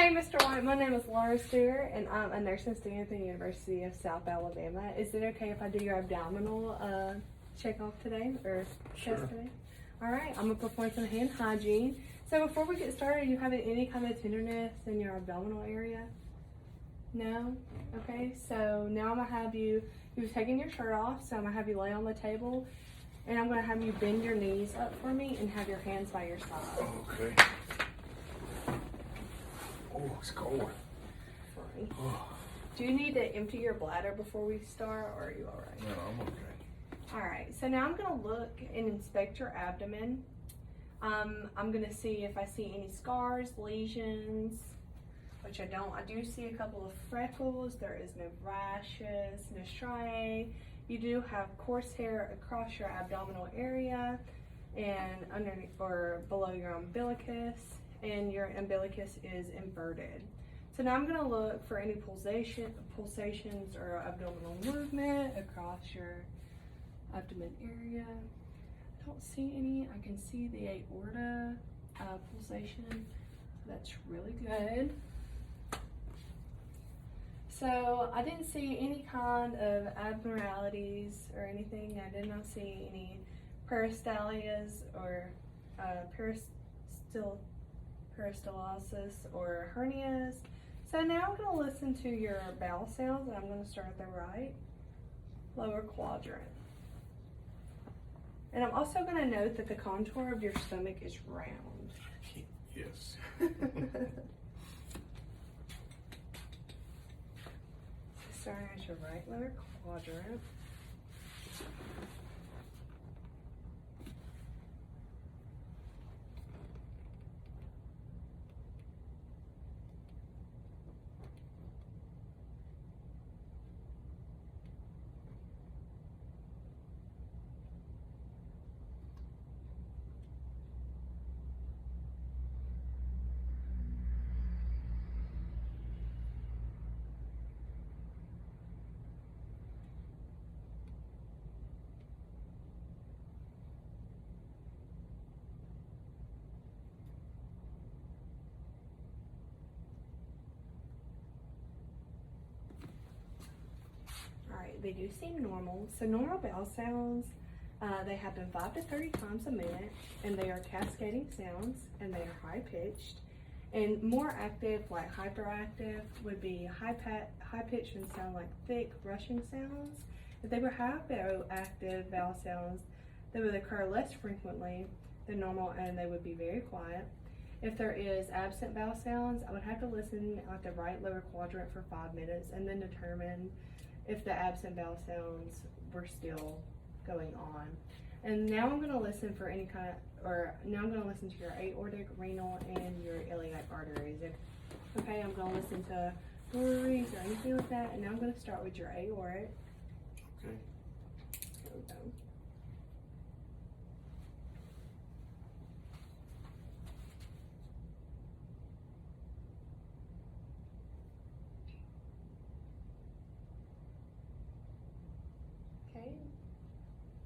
Hey, Mr. White, my name is Laura Stewart, and I'm a nursing student at the University of South Alabama. Is it okay if I do your abdominal check-off today, or Sure. test today? All right, I'm going to perform some hand hygiene. So before we get started, are you having any kind of tenderness in your abdominal area? No? Okay, so now I'm going to have you've taken your shirt off, so I'm going to have you lay on the table, and I'm going to have you bend your knees up for me and have your hands by your side. Okay. Oh, it's cold. Sorry. Oh, Do you need to empty your bladder before we start, or are you all right? no, I'm okay. All right, so now I'm gonna look and inspect your abdomen. I'm gonna see if I see any scars, lesions, which I don't. I do see a couple of freckles. There is no rashes, no striae. You do have coarse hair across your abdominal area and underneath or below your umbilicus, and your umbilicus is inverted. So now I'm gonna look for any pulsations or abdominal movement across your abdomen area. I don't see any. I can see the aorta pulsation. That's really good. So I didn't see any kind of abnormalities or anything. I did not see any peristalsias or peristalsis or hernias. So now I'm going to listen to your bowel sounds, and I'm going to start at the right lower quadrant. And I'm also going to note that the contour of your stomach is round. Yes. Starting at your right lower quadrant. Alright, they do seem normal. So normal bowel sounds, they happen 5 to 30 times a minute, and they are cascading sounds, and they are high pitched. And more active, like hyperactive, would be high pitched and sound like thick rushing sounds. If they were hypoactive bowel sounds, they would occur less frequently than normal, and they would be very quiet. If there is absent bowel sounds, I would have to listen at the right lower quadrant for 5 minutes and then determine if the absent bowel sounds were still going on. And now I'm going to listen for any kind of, now I'm going to listen to your aortic, renal, and your iliac arteries. Okay, I'm going to listen to worries or anything like that, and now I'm going to start with your aortic. Okay. Here we go. Okay.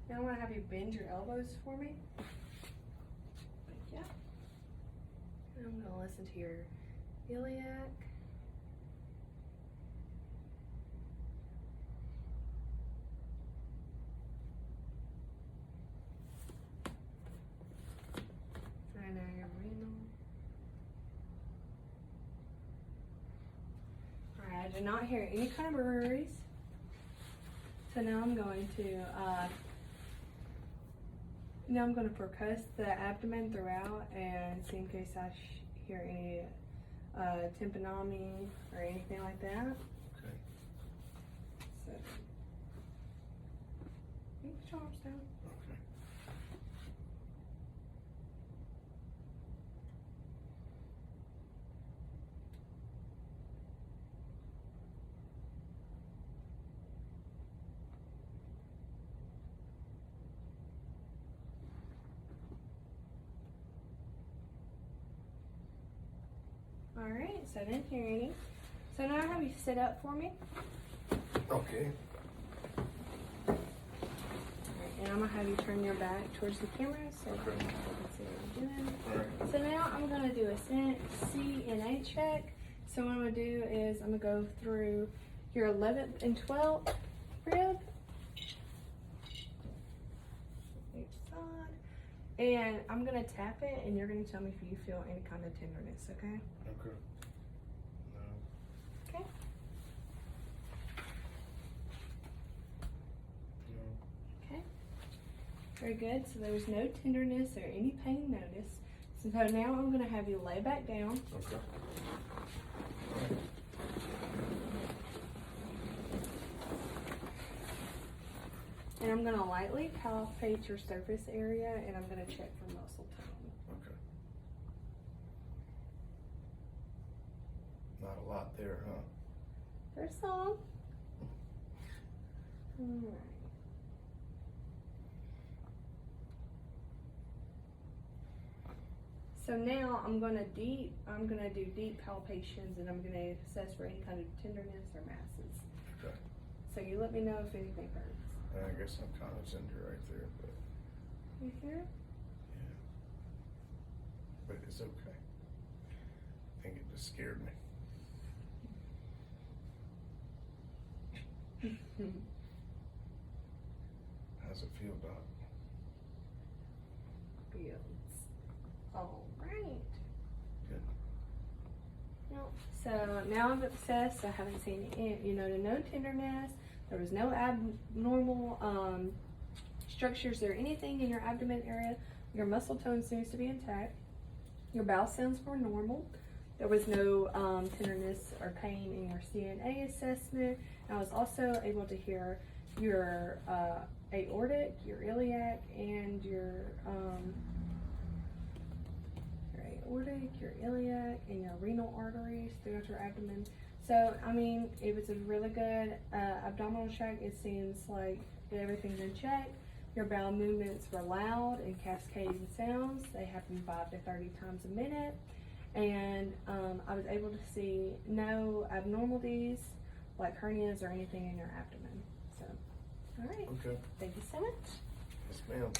Now I'm going to have you bend your elbows for me. Yeah. And I'm going to listen to your iliac. And now your renal. Alright, I do not hear any kind of worries. So now I'm going to percuss the abdomen throughout and see in case I hear any tympanomy or anything like that. Okay. So, put your arms down. Okay. All right, so I didn't hear any. So now I have you sit up for me. Okay. All right, and I'm gonna have you turn your back towards the camera so Okay. you can see what I'm doing. All right. So now I'm gonna do a CNA check, So what I'm gonna do is I'm gonna go through your 11th and 12th rib. Each side. And I'm gonna tap it and you're gonna tell me if you feel any kind of tenderness, okay? Okay. No. Okay. No. Okay. Very good. So there was no tenderness or any pain noticed. So now I'm gonna have you lay back down. Okay. And I'm gonna lightly palpate your surface area and I'm gonna check for muscle tone. Okay. Not a lot there, huh? There's some. Alright. So now I'm gonna do deep palpations and I'm gonna assess for any kind of tenderness or masses. Okay. So you let me know if anything hurts. I guess I'm kind of tender right there, but You hear? yeah. But it's okay. I think it just scared me. How's it feel, Doc? Feels all right. Good. Yep. So now I've assessed. I haven't seen no tenderness. There was no abnormal structures or anything in your abdomen area. Your muscle tone seems to be intact. Your bowel sounds were normal. There was no tenderness or pain in your CNA assessment. And I was also able to hear your aortic, your iliac, and your renal arteries throughout your abdomen. So, I mean, it was a really good abdominal check. It seems like everything's in check. Your bowel movements were loud and cascading sounds. They happen 5 to 30 times a minute. And I was able to see no abnormalities like hernias or anything in your abdomen. So, all right. Okay. Thank you so much. Yes, ma'am.